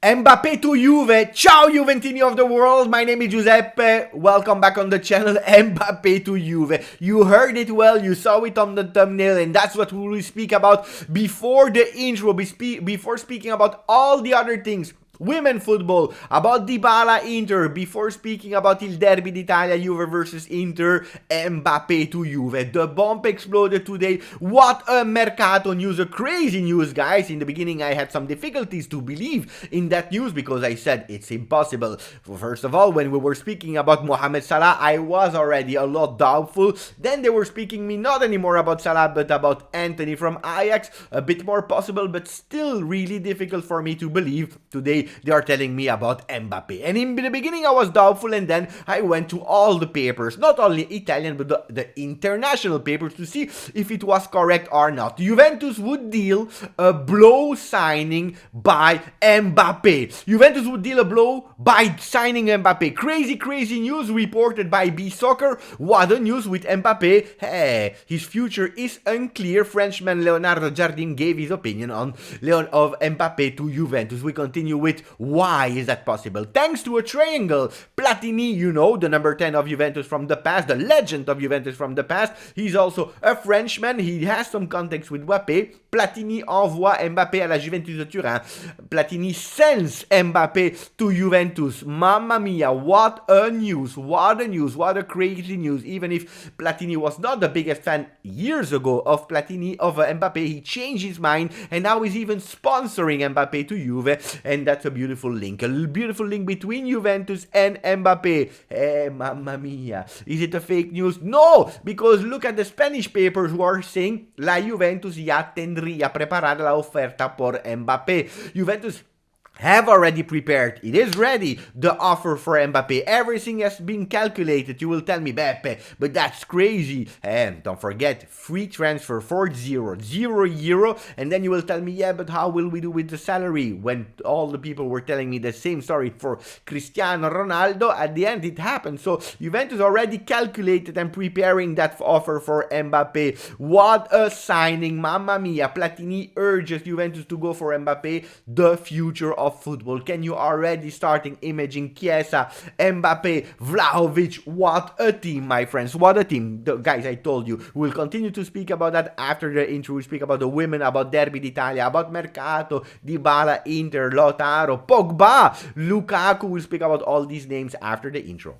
Mbappé to Juve, ciao Juventini of the world, my name is Giuseppe, welcome back on the channel. Mbappé to Juve, you heard it well, you saw it on the thumbnail, and that's what we will speak about before the intro, before speaking about all the other things. Women football, about Dybala Inter, before speaking about Il Derby d'Italia, Juve versus Inter, Mbappé to Juve. The bomb exploded today. What a mercato news, a crazy news, guys. In the beginning, I had some difficulties to believe in that news because I said it's impossible. First of all, when we were speaking about Mohamed Salah, I was already a lot doubtful. Then they were speaking me not anymore about Salah, but about Anthony from Ajax. A bit more possible, but still really difficult for me to believe. Today, they are telling me about Mbappé. And in the beginning I was doubtful, and then I went to all the papers, not only Italian but the international papers, to see if it was correct or not. Juventus would deal a blow signing by Mbappé. Juventus would deal a blow by signing Mbappé. Crazy news reported by B Soccer. What a news with Mbappé. Hey, his future is unclear. Frenchman Leonardo Jardim gave his opinion on Mbappé to Juventus. We continue with why is that possible? Thanks to a triangle. Platini, you know, the number 10 of Juventus from the past, the legend of Juventus from the past. He's also a Frenchman. He has some contacts with Mbappé. Platini envoie Mbappé à la Juventus de Turin. Platini sends Mbappé to Juventus. Mamma mia, what a news, what a crazy news. Even if Platini was not the biggest fan years ago of Mbappé, he changed his mind and now he's even sponsoring Mbappé to Juve, and that's a beautiful link between Juventus and Mbappé. Hey, mamma mia. Is it a fake news? No, because look at the Spanish papers who are saying la Juventus ya tendría preparada la oferta por Mbappé. Juventus have already prepared, it is ready, the offer for Mbappé. Everything has been calculated. You will tell me, Beppe, but that's crazy. And don't forget, free transfer for €0, and then you will tell me, yeah, but how will we do with the salary? When all the people were telling me the same story for Cristiano Ronaldo, at the end it happened. So Juventus already calculated and preparing that offer for Mbappé. What a signing, mamma mia. Platini urges Juventus to go for Mbappé, the future of football. Can you already starting imaging Chiesa, Mbappé, Vlahovic? What a team, my friends, what a team. Guys, I told you, we'll continue to speak about that after the intro. We'll speak about the women, about Derby d'Italia, about Mercato, Dybala, Inter, Lautaro, Pogba, Lukaku. We'll speak about all these names after the intro.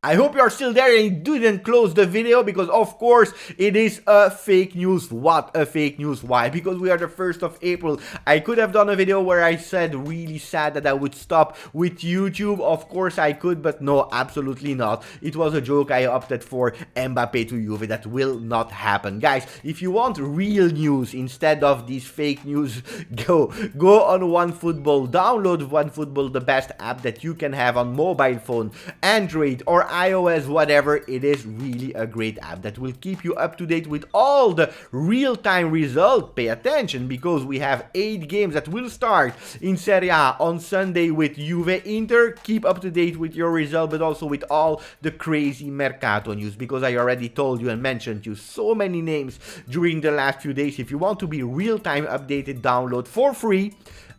I hope you are still there and you didn't close the video, because of course it is a fake news. What a fake news. Why? Because we are the 1st of April. I could have done a video where I said really sad that I would stop with YouTube. Of course I could, but no, absolutely not. It was a joke. I opted for Mbappé to Juve. That will not happen. Guys, if you want real news instead of these fake news, go on OneFootball. Download OneFootball, the best app that you can have on mobile phone, Android or iOS, whatever. It is really a great app that will keep you up to date with all the real-time results. Pay attention, because we have 8 games that will start in Serie A on Sunday with Juve Inter. Keep up to date with your result, but also with all the crazy Mercato news, because I already told you and mentioned you so many names during the last few days. If you want to be real-time updated, download for free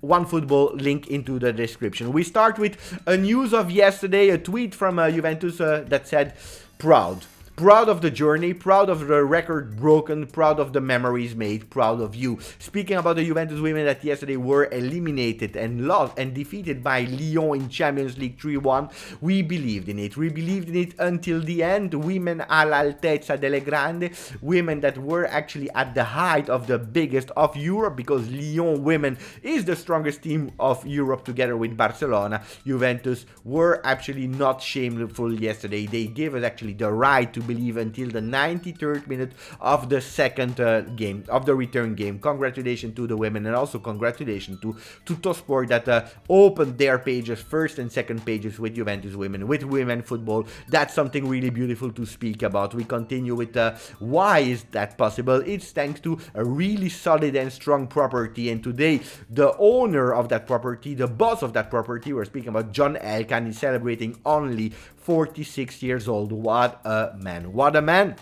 OneFootball, link into the description. We start with a news of yesterday, a tweet from Juventus that said, Proud of the journey, proud of the record broken, proud of the memories made, proud of you. Speaking about the Juventus women that yesterday were eliminated and lost and defeated by Lyon in Champions League 3-1, we believed in it. We believed in it until the end. Women all'altezza delle grandi, women that were actually at the height of the biggest of Europe, because Lyon women is the strongest team of Europe together with Barcelona. Juventus were actually not shameful yesterday. They gave us actually the right to believe until the 93rd minute of the second game, of the return game. Congratulations to the women, and also congratulations to Tuttosport that opened their pages, first and second pages, with Juventus women, with women football. That's something really beautiful to speak about. We continue with why is that possible? It's thanks to a really solid and strong property, and today the owner of that property, the boss of that property, we're speaking about John Elkann, is celebrating only 46 years old. What a man. What a man.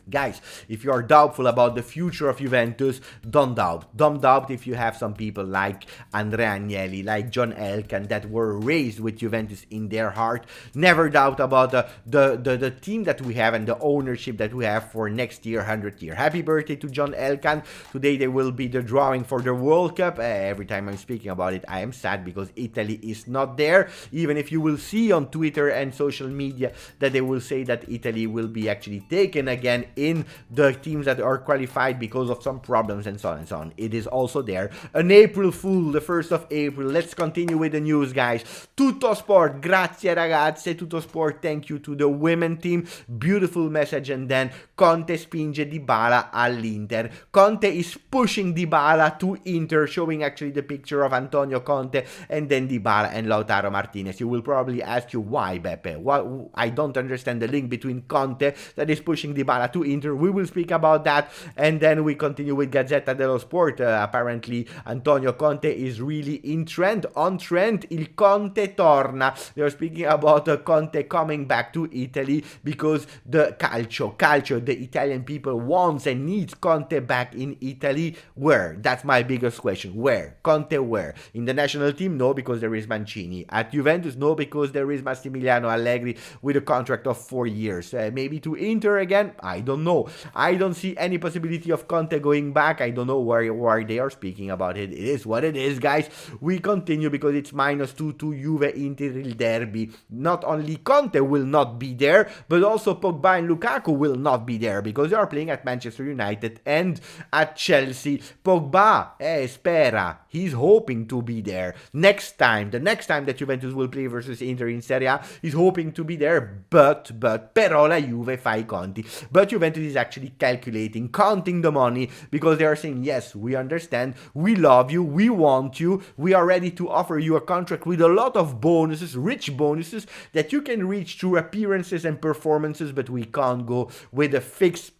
Guys, if you are doubtful about the future of Juventus, don't doubt. Don't doubt if you have some people like Andrea Agnelli, like John Elkann, that were raised with Juventus in their heart. Never doubt about the team that we have and the ownership that we have for next year, 100th year. Happy birthday to John Elkann. Today they will be the drawing for the World Cup. Every time I'm speaking about it, I am sad because Italy is not there. Even if you will see on Twitter and social media that they will say that Italy will be actually taken again in the teams that are qualified because of some problems and so on and so on. It is also there. An April Fool, the 1st of April. Let's continue with the news, guys. Tutto Sport, grazie ragazze. Tutto Sport, thank you to the women team. Beautiful message. And then Conte spinge Dybala all'Inter. Conte is pushing Dybala to Inter, showing actually the picture of Antonio Conte and then Dybala and Lautaro Martinez. You will probably ask you why, Beppe. What? I don't understand the link between Conte that is pushing Dybala to Inter. We will speak about that, and then we continue with Gazzetta dello Sport. Apparently Antonio Conte is really in trend, on trend. Il Conte torna. They are speaking about Conte coming back to Italy because the calcio, the Italian people wants and needs Conte back in Italy. Where? That's my biggest question. Where? Conte where? In the national team? No, because there is Mancini. At Juventus? No, because there is Massimiliano Allegri with a contract of 4 years. Maybe to Inter again? I don't know. I don't see any possibility of Conte going back. I don't know why they are speaking about it. It is what it is, guys. We continue because it's -2 to Juve Inter il derby. Not only Conte will not be there, but also Pogba and Lukaku will not be there because they are playing at Manchester United and at Chelsea. Pogba, spera. He's hoping to be there. The next time that Juventus will play versus Inter in Serie A, he's hoping to be there, but, però la Juve fa I conti. But Juventus is actually calculating, counting the money, because they are saying, yes, we understand, we love you, we want you, we are ready to offer you a contract with a lot of bonuses, rich bonuses, that you can reach through appearances and performances, but we can't go with a fixed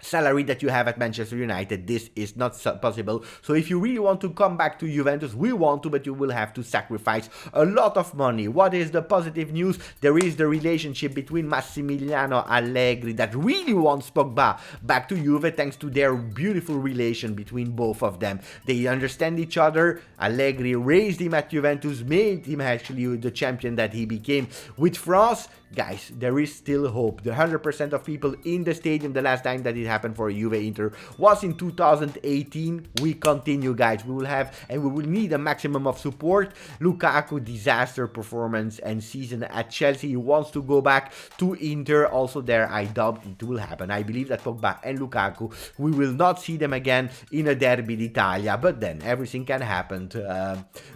salary that you have at Manchester United. This is not possible. So if you really want to come back to Juventus, we want to, but you will have to sacrifice a lot of money. What is the positive news? There is the relationship between Massimiliano Allegri that really wants Pogba back to Juve, thanks to their beautiful relation between both of them. They understand each other. Allegri raised him at Juventus, made him actually the champion that he became with France. Guys, there is still hope. The 100% of people in the stadium, the last time that it happened for Juve Inter was in 2018. We continue, guys. We will have and we will need a maximum of support. Lukaku, disaster performance and season at Chelsea. He wants to go back to Inter. Also there, I doubt it will happen. I believe that Pogba and Lukaku, we will not see them again in a derby d'Italia. But then, everything can happen.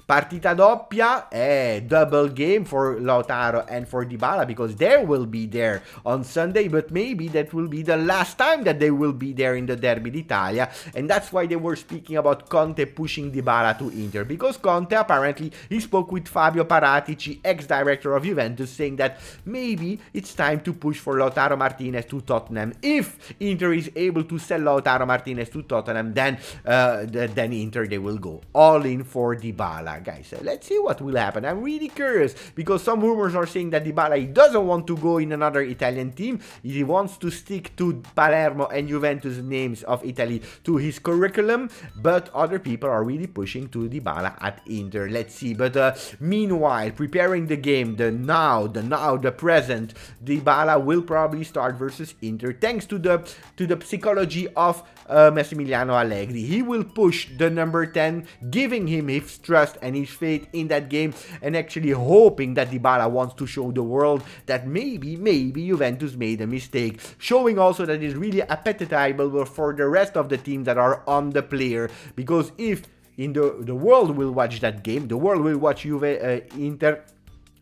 Partita doppia, double game for Lautaro and for Dybala, because they will be there on Sunday, but maybe that will be the last time that they will be there in the Derby d'Italia, and that's why they were speaking about Conte pushing Dybala to Inter, because Conte apparently he spoke with Fabio Paratici, ex-director of Juventus, saying that maybe it's time to push for Lautaro Martinez to Tottenham. If Inter is able to sell Lautaro Martinez to Tottenham, then Inter, they will go all in for Dybala. Guys, let's see what will happen. I'm really curious, because some rumors are saying that Dybala, he doesn't want to go in another Italian team. He wants to stick to Palermo and Juventus names of Italy to his curriculum, but other people are really pushing to Dybala at Inter. Let's see. But meanwhile, preparing the game, the present, Dybala will probably start versus Inter, thanks to the psychology of Massimiliano Allegri. He will push the number 10, giving him his trust and his faith in that game, and actually hoping that Dybala wants to show the world that maybe Juventus made a mistake, showing also that it's really appetitable for the rest of the teams that are on the player, because if in the world will watch that game, the world will watch Juve Inter.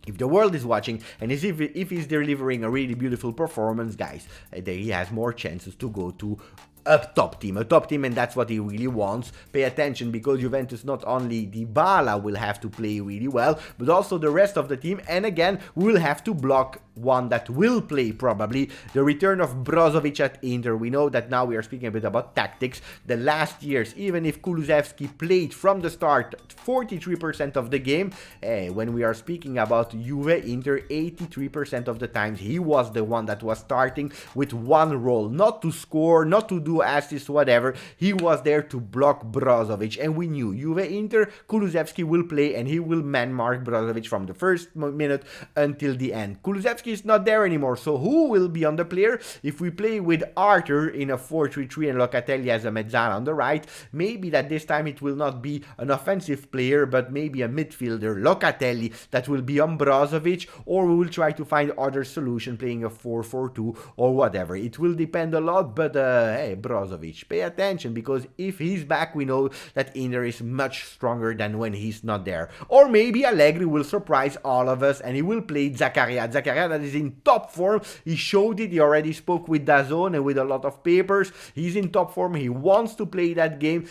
If the world is watching, and if he's delivering a really beautiful performance, guys, he has more chances to go to a top team, and that's what he really wants. Pay attention, because Juventus, not only Dybala will have to play really well, but also the rest of the team, and again, we'll have to block one that will play probably, the return of Brozovic at Inter. We know that now we are speaking a bit about tactics. The last years, even if Kulusevski played from the start 43% of the game, when we are speaking about Juve Inter, 83% of the times he was the one that was starting with one role, not to score, not to do assists, whatever. He was there to block Brozovic, and we knew Juve Inter, Kulusevski will play and he will man mark Brozovic from the first minute until the end. Kulusevski is not there anymore, so who will be on the player? If we play with Arthur in a 4-3-3 and Locatelli as a mezzala on the right, maybe that this time it will not be an offensive player, but maybe a midfielder, Locatelli, that will be on Brozovic, or we will try to find other solution, playing a 4-4-2 or whatever. It will depend a lot, but hey, Brozovic, pay attention, because if he's back, we know that Inter is much stronger than when he's not there. Or maybe Allegri will surprise all of us and he will play Zakaria that is in top form. He showed it, he already spoke with DAZN and with a lot of papers. He's in top form, he wants to play that game.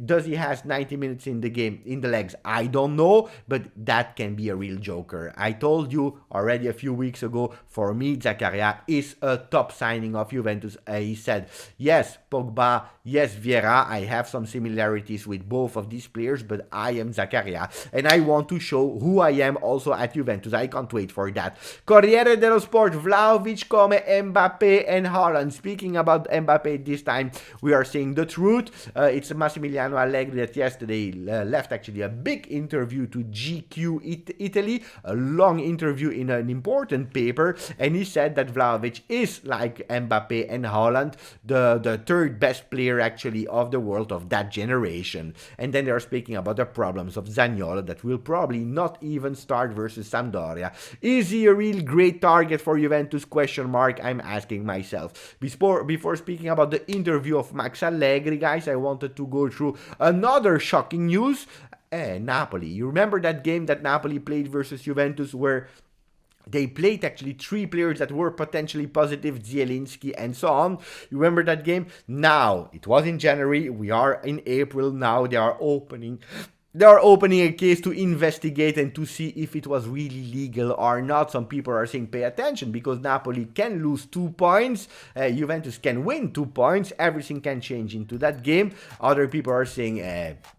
Does he has 90 minutes in the game, in the legs? I don't know, but that can be a real joker. I told you already a few weeks ago, for me, Zakaria is a top signing of Juventus. He said, yes, Pogba, yes, Vieira, I have some similarities with both of these players, but I am Zakaria, and I want to show who I am also at Juventus. I can't wait for that. Corriere dello Sport, Vlahovic come Mbappé and Haaland. Speaking about Mbappé this time, we are saying the truth. It's Massimiliano Allegri that yesterday left actually a big interview to GQ Italy, a long interview in an important paper, and he said that Vlahovic is like Mbappé and Haaland, the third best player actually of the world of that generation. And then they are speaking about the problems of Zaniolo, that will probably not even start versus Sampdoria. Is he a real great target for Juventus? Question mark, I'm asking myself. Before speaking about the interview of Max Allegri, guys, I wanted to go through another shocking news. Napoli. You remember that game that Napoli played versus Juventus, where they played actually 3 players that were potentially positive, Zielinski and so on. You remember that game? Now, it was in January, we are in April now, they are opening a case to investigate and to see if it was really legal or not. Some people are saying pay attention, because Napoli can lose 2 points, Juventus can win 2 points, everything can change into that game. Other people are saying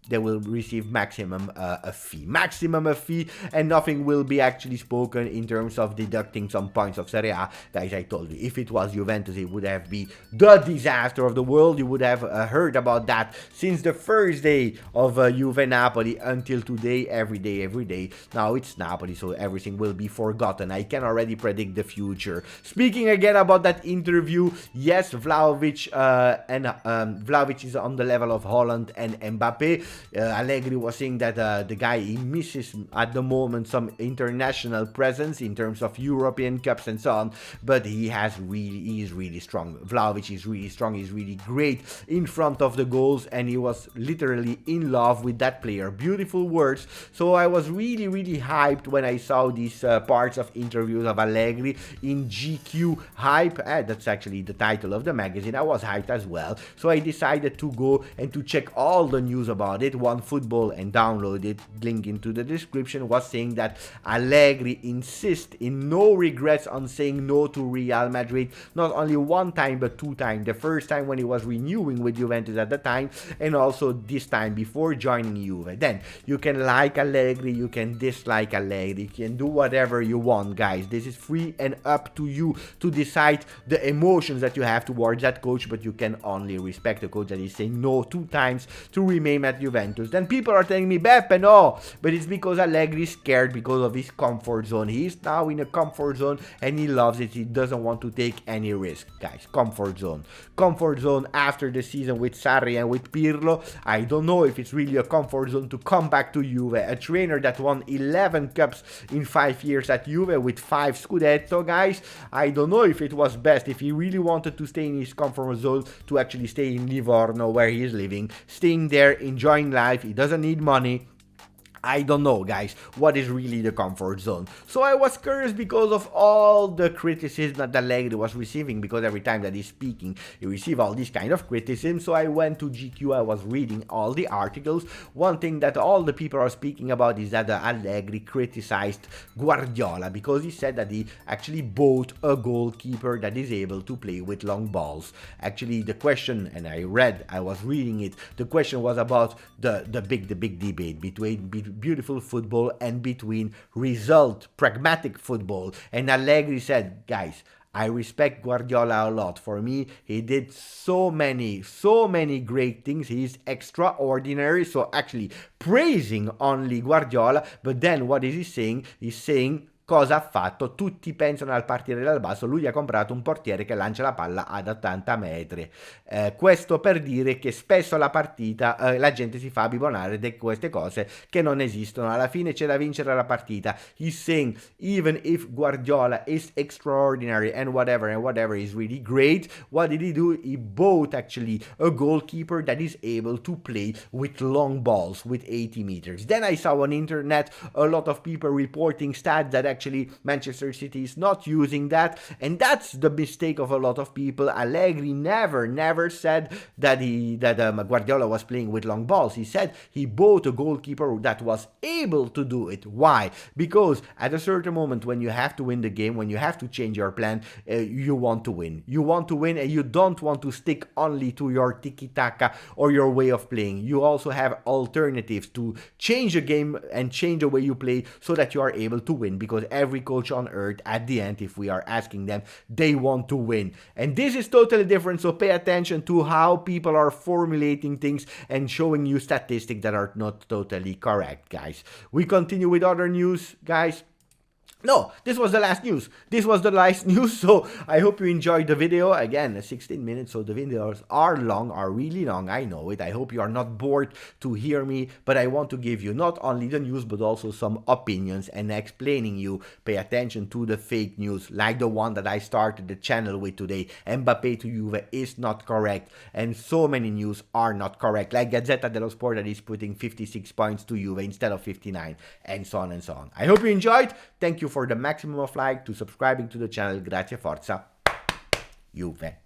they will receive maximum a fee, and nothing will be actually spoken in terms of deducting some points of Serie A. Guys, I told you, if it was Juventus, it would have been the disaster of the world. You would have heard about that since the first day of Juve Napoli until today, every day. Now it's Napoli, so everything will be forgotten. I can already predict the future. Speaking again about that interview, yes, Vlahovic Vlahovic is on the level of Haaland and Mbappé. Allegri was saying that the guy, he misses at the moment some international presence in terms of European Cups and so on, but he is really strong. Vlahovic is really strong, he's really great in front of the goals, and he was literally in love with that player. Beautiful words. So I was really hyped when I saw these parts of interviews of Allegri in GQ Hype. That's actually the title of the magazine. I was hyped as well, so I decided to go and to check all the news about it. OneFootball, and download it, link into the description, was saying that Allegri insists in no regrets on saying no to Real Madrid, not only 1 time but 2 times. The first time when he was renewing with Juventus at the time, and also this time before joining Juve. Then you can like Allegri, you can dislike Allegri, you can do whatever you want, guys. This is free and up to you to decide the emotions that you have towards that coach, but you can only respect the coach that is saying no 2 times to remain at Juventus. Then people are telling me, Beppe, no, but it's because Allegri is scared because of his comfort zone. He is now in a comfort zone and he loves it. He doesn't want to take any risk, guys. Comfort zone after the season with Sarri and with Pirlo. I don't know if it's really a comfort zone to come back to Juve, a trainer that won 11 cups in 5 years at Juve with 5 Scudetto, guys. I don't know if it was best, if he really wanted to stay in his comfort zone, to actually stay in Livorno where he is living, staying there, enjoying life. He doesn't need money. I don't know, guys, what is really the comfort zone. So I was curious because of all the criticism that Allegri was receiving, because every time that he's speaking, he receives all this kind of criticism. So I went to GQ, I was reading all the articles. One thing that all the people are speaking about is that Allegri criticized Guardiola because he said that he actually bought a goalkeeper that is able to play with long balls. Actually, the question, and I was reading it, the question was about the big debate between beautiful football and between pragmatic football. And Allegri said, guys, I respect Guardiola a lot. For me, he did so many great things. He's extraordinary. So actually praising only Guardiola, but then what is he saying? He's saying, cosa ha fatto? Tutti pensano al partire dal basso, lui ha comprato un portiere che lancia la palla ad 80 metri. Questo per dire che spesso la partita la gente si fa biponare di queste cose che non esistono. Alla fine c'è da vincere la partita. He's saying, even if Guardiola is extraordinary and whatever is really great, what did he do? He bought actually a goalkeeper that is able to play with long balls, with 80 meters. Then I saw on internet a lot of people reporting stats that actually Manchester City is not using that, and that's the mistake of a lot of people. Allegri never said that Guardiola was playing with long balls. He said he bought a goalkeeper that was able to do it. Why? Because at a certain moment when you have to win the game, when you have to change your plan, you want to win. You want to win, and you don't want to stick only to your tiki-taka or your way of playing. You also have alternatives to change the game and change the way you play so that you are able to win, because every coach on earth, at the end, if we are asking them, they want to win. And this is totally different, so pay attention to how people are formulating things and showing you statistics that are not totally correct, guys. We continue with other news, guys. No, this was the last news. This was the last news, so I hope you enjoyed the video. Again, 16 minutes, so the videos are long, are really long, I know it. I hope you are not bored to hear me, but I want to give you not only the news, but also some opinions and explaining you. Pay attention to the fake news, like the one that I started the channel with today. Mbappé to Juve is not correct, and so many news are not correct, like Gazzetta dello Sport that is putting 56 points to Juve instead of 59, and so on and so on. I hope you enjoyed. Thank you for the maximum of like, to subscribing to the channel. Grazie, forza, Juve.